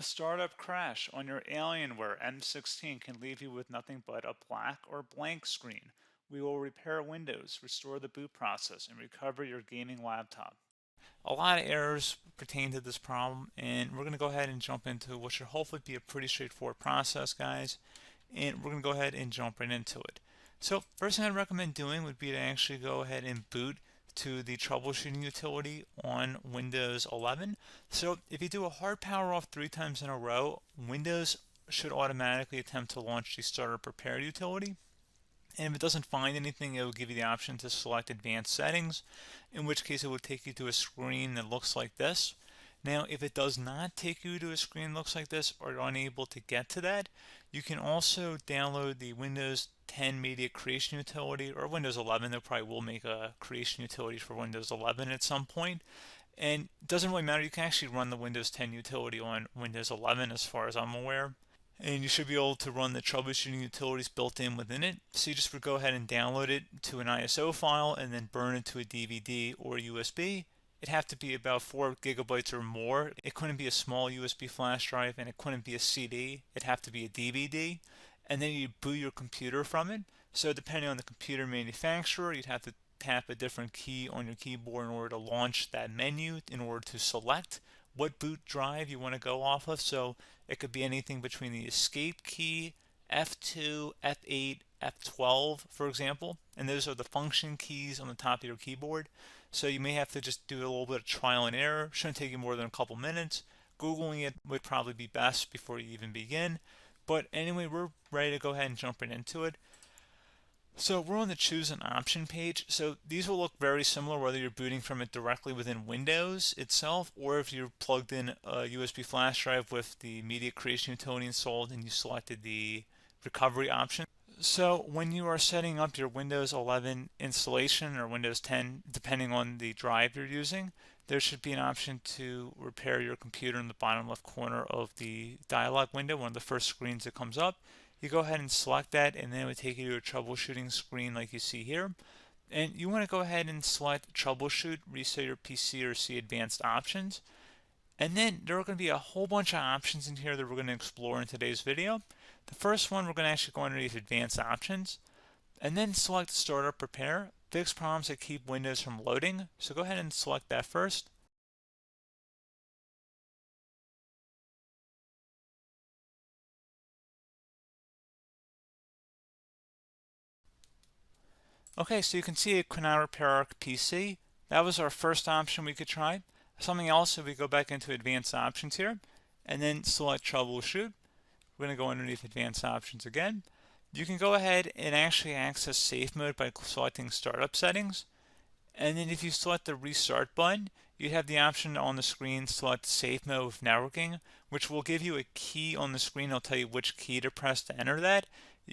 A startup crash on your Alienware m16 can leave you with nothing but a black or blank screen. We will repair Windows, restore the boot process, and recover your gaming laptop. A lot of errors pertain to this problem, and we're going to go ahead and jump into what should hopefully be a pretty straightforward process, guys. And we're going to go ahead and jump right into it. So first thing I'd recommend doing would be to actually go ahead and boot to the troubleshooting utility on Windows 11. So if you do a hard power off 3 times in a row, Windows should automatically attempt to launch the startup repair utility. And if it doesn't find anything, it will give you the option to select advanced settings, in which case it will take you to a screen that looks like this. Now, if it does not take you to a screen that looks like this, or you're unable to get to that, you can also download the Windows 10 Media Creation Utility, or Windows 11. They probably will make a creation utility for Windows 11 at some point. And it doesn't really matter. You can actually run the Windows 10 utility on Windows 11 as far as I'm aware. And you should be able to run the troubleshooting utilities built in within it. So you just would go ahead and download it to an ISO file and then burn it to a DVD or USB. It'd have to be about 4 gigabytes or more. It couldn't be a small USB flash drive, and it couldn't be a CD. It'd have to be a DVD. And then you boot your computer from it. So depending on the computer manufacturer, you'd have to tap a different key on your keyboard in order to launch that menu, in order to select what boot drive you want to go off of. So it could be anything between the escape key, F2, F8, F12, for example, and those are the function keys on the top of your keyboard. So you may have to just do a little bit of trial and error. Shouldn't take you more than a couple minutes. Googling it would probably be best before you even begin. But anyway, we're ready to go ahead and jump right into it. So we're on the choose an option page. So these will look very similar whether you're booting from it directly within Windows itself, or if you're plugged in a USB flash drive with the media creation utility installed and you selected the recovery option. So when you are setting up your Windows 11 installation or Windows 10, depending on the drive you're using, there should be an option to repair your computer in the bottom left corner of the dialog window, one of the first screens that comes up. You go ahead and select that, and then it would take you to a troubleshooting screen like you see here. And you want to go ahead and select troubleshoot, reset your PC, or see advanced options. And then there are going to be a whole bunch of options in here that we're going to explore in today's video. The first one, we're going to actually go underneath advanced options and then select startup repair, fix problems that keep Windows from loading. So go ahead and select that first. Okay, so you can see it could now repair our PC. That was our first option we could try. Something else, if we go back into advanced options here and then select troubleshoot, we're going to go underneath advanced options again. You can go ahead and actually access safe mode by selecting startup settings. And then if you select the restart button, you have the option on the screen select safe mode with networking, which will give you a key on the screen. It'll tell you which key to press to enter that.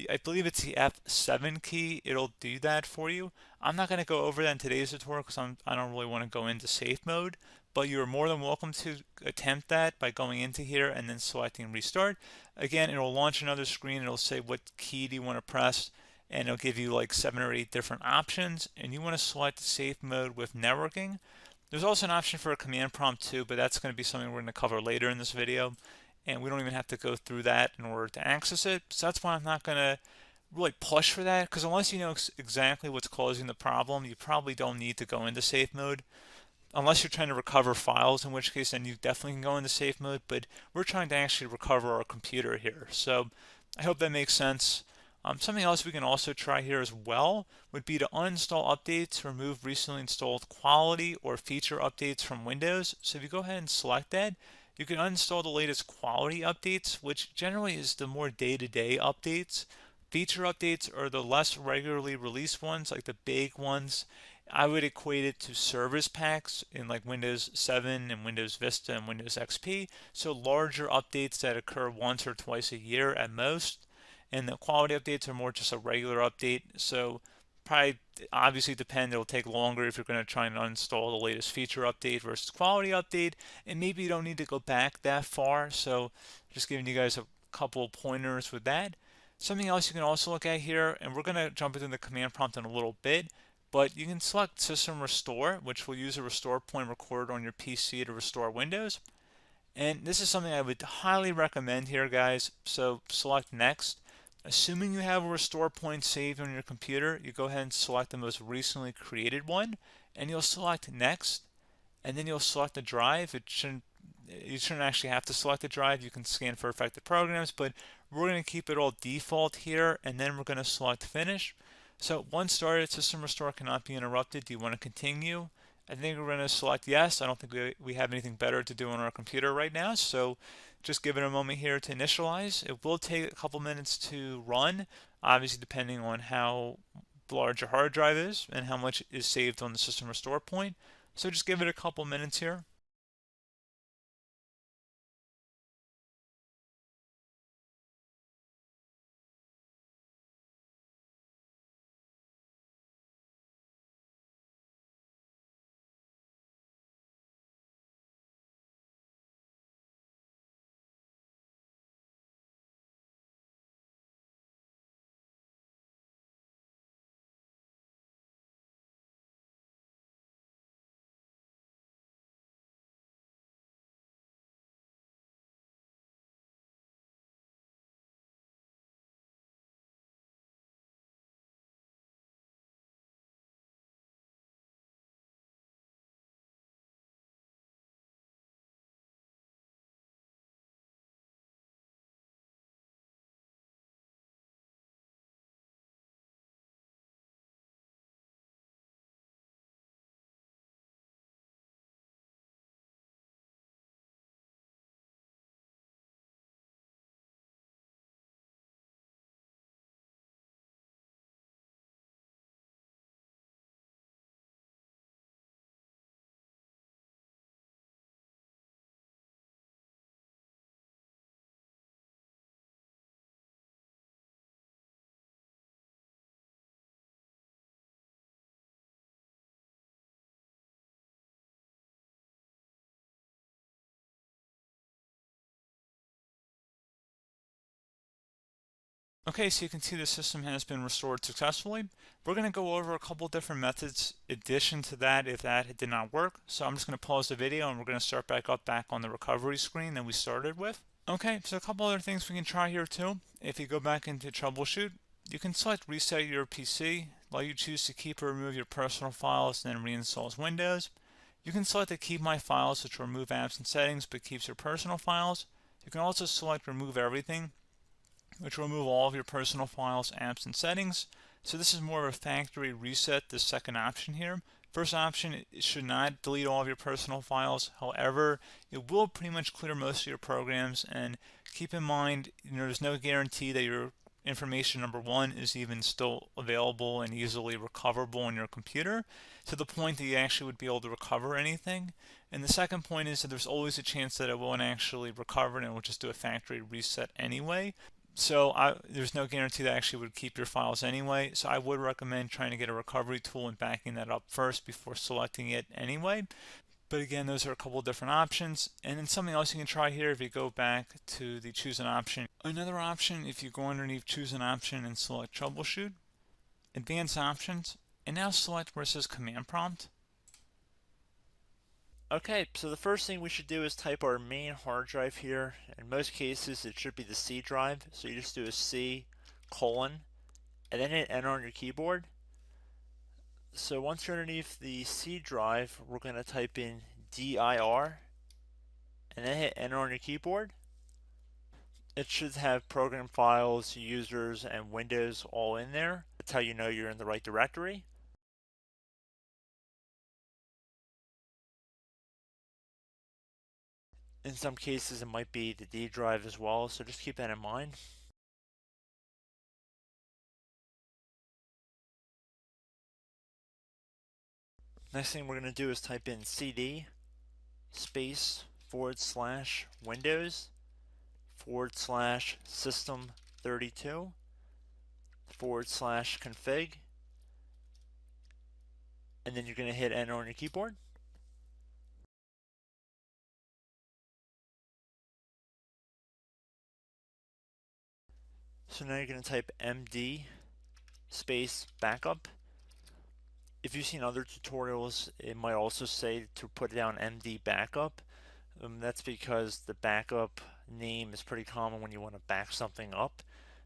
I believe it's the F7 key. It'll do that for you. I'm not going to go over that in today's tutorial because I don't really want to go into safe mode, but you're more than welcome to attempt that by going into here and then selecting restart. Again, it'll launch another screen. It'll say what key do you want to press, and it'll give you like 7 or 8 different options, and you want to select safe mode with networking. There's also an option for a command prompt too, but that's going to be something we're going to cover later in this video, and we don't even have to go through that in order to access it. So that's why I'm not going to really push for that, because unless you know exactly what's causing the problem, you probably don't need to go into safe mode. Unless you're trying to recover files, in which case then you definitely can go into safe mode, but we're trying to actually recover our computer here. So I hope that makes sense. Something else we can also try here as well would be to uninstall updates, remove recently installed quality or feature updates from Windows. So if you go ahead and select that, you can uninstall the latest quality updates, which generally is the more day-to-day updates. Feature updates are the less regularly released ones, like the big ones. I would equate it to service packs in like Windows 7 and Windows Vista and Windows XP. So larger updates that occur once or twice a year at most. And the quality updates are more just a regular update. So probably obviously depend, it'll take longer if you're going to try and uninstall the latest feature update versus quality update. And maybe you don't need to go back that far. So just giving you guys a couple of pointers with that. Something else you can also look at here, and we're going to jump into the command prompt in a little bit, but you can select System Restore, which will use a restore point recorded on your PC to restore Windows. And this is something I would highly recommend here, guys. So select next. Assuming you have a restore point saved on your computer, you go ahead and select the most recently created one, and you'll select next, and then you'll select the drive. You shouldn't actually have to select the drive. You can scan for affected programs, but we're going to keep it all default here, and then we're going to select finish. So once started, system restore cannot be interrupted. Do you want to continue? I think we're going to select yes. I don't think we have anything better to do on our computer right now, so just give it a moment here to initialize. It will take a couple minutes to run, obviously depending on how large your hard drive is and how much is saved on the system restore point. So just give it a couple minutes here. Okay, so you can see the system has been restored successfully. We're going to go over a couple different methods addition to that if that did not work. So I'm just going to pause the video and we're going to start back on the recovery screen that we started with. Okay, so a couple other things we can try here too. If you go back into troubleshoot, you can select reset your PC, let you choose to keep or remove your personal files and then reinstalls Windows. You can select to keep my files, which will remove apps and settings but keeps your personal files. You can also select remove everything, which will remove all of your personal files, apps, and settings. So this is more of a factory reset, the second option here. First option, it should not delete all of your personal files. However, it will pretty much clear most of your programs. And keep in mind, there's no guarantee that your information, number one, is even still available and easily recoverable on your computer to the point that you actually would be able to recover anything. And the second point is that there's always a chance that it won't actually recover and it will just do a factory reset anyway. So there's no guarantee that actually would keep your files anyway. So I would recommend trying to get a recovery tool and backing that up first before selecting it anyway. But again, those are a couple different options. And then something else you can try here if you go back to the choose an option. Another option, if you go underneath choose an option and select troubleshoot, advanced options, and now select where it says command prompt. Okay, so the first thing we should do is type our main hard drive here. In most cases, it should be the C drive. So you just do a C colon and then hit enter on your keyboard. So once you're underneath the C drive, we're going to type in dir and then hit enter on your keyboard. It should have program files, users, and Windows all in there. That's how you know you're in the right directory. In some cases, it might be the D drive as well, so just keep that in mind. Next thing we're going to do is type in cd space / Windows / system 32 / config, and then you're going to hit enter on your keyboard. So now you're going to type md space backup. If you've seen other tutorials, it might also say to put down md backup, That's because the backup name is pretty common when you want to back something up.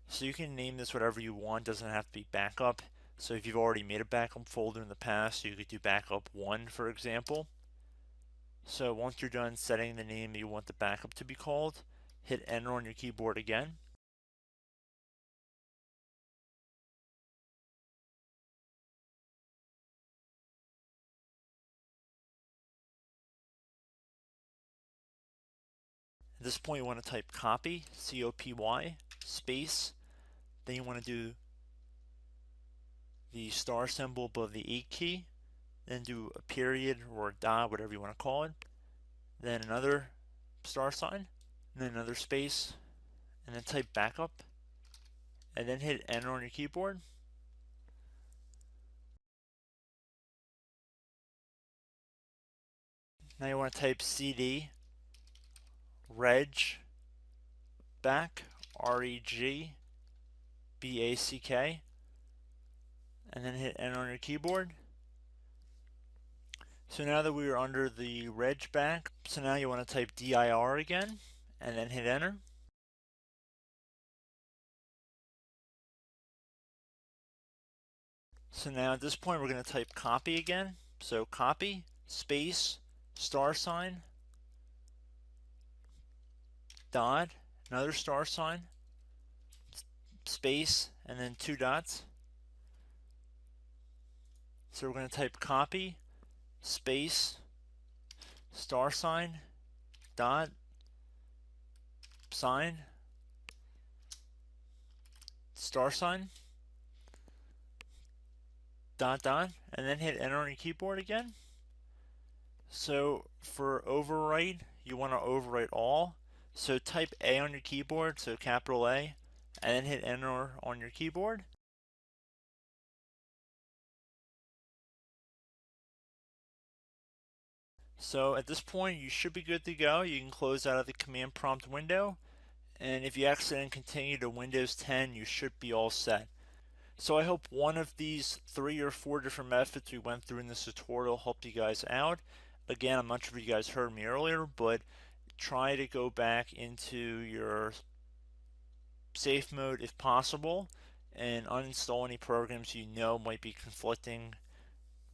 So you can name this whatever you want, doesn't have to be backup. So if you've already made a backup folder in the past, you could do backup 1, for example. So once you're done setting the name you want the backup to be called, hit enter on your keyboard again. At this point you want to type copy, C-O-P-Y, space, then you want to do the star symbol above the 8 key, then do a period or a dot, whatever you want to call it, then another star sign, and then another space, and then type backup, and then hit enter on your keyboard. Now you want to type cd reg back, R-E-G-B-A-C-K, and then hit enter on your keyboard. So now that we are under the reg back, so now you want to type dir again, and then hit enter. So now at this point we're going to type copy again. So copy, space, star sign, dot, another star sign, space, and then 2 dots. So we're going to type copy, space, star sign, dot, sign, star sign, dot, dot, and then hit enter on your keyboard again. So for overwrite, you want to overwrite all. So type A on your keyboard, so capital A, and then hit enter on your keyboard. So at this point, you should be good to go. You can close out of the command prompt window. And if you accidentally continue to Windows 10, you should be all set. So I hope one of these 3 or 4 different methods we went through in this tutorial helped you guys out. Again, I'm not sure if you guys heard me earlier, but try to go back into your safe mode if possible and uninstall any programs you know might be conflicting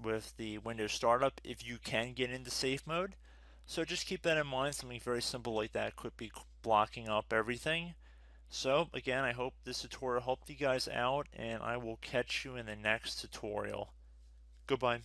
with the Windows startup if you can get into safe mode. So just keep that in mind. Something very simple like that could be blocking up everything. So again, I hope this tutorial helped you guys out, and I will catch you in the next tutorial. Goodbye.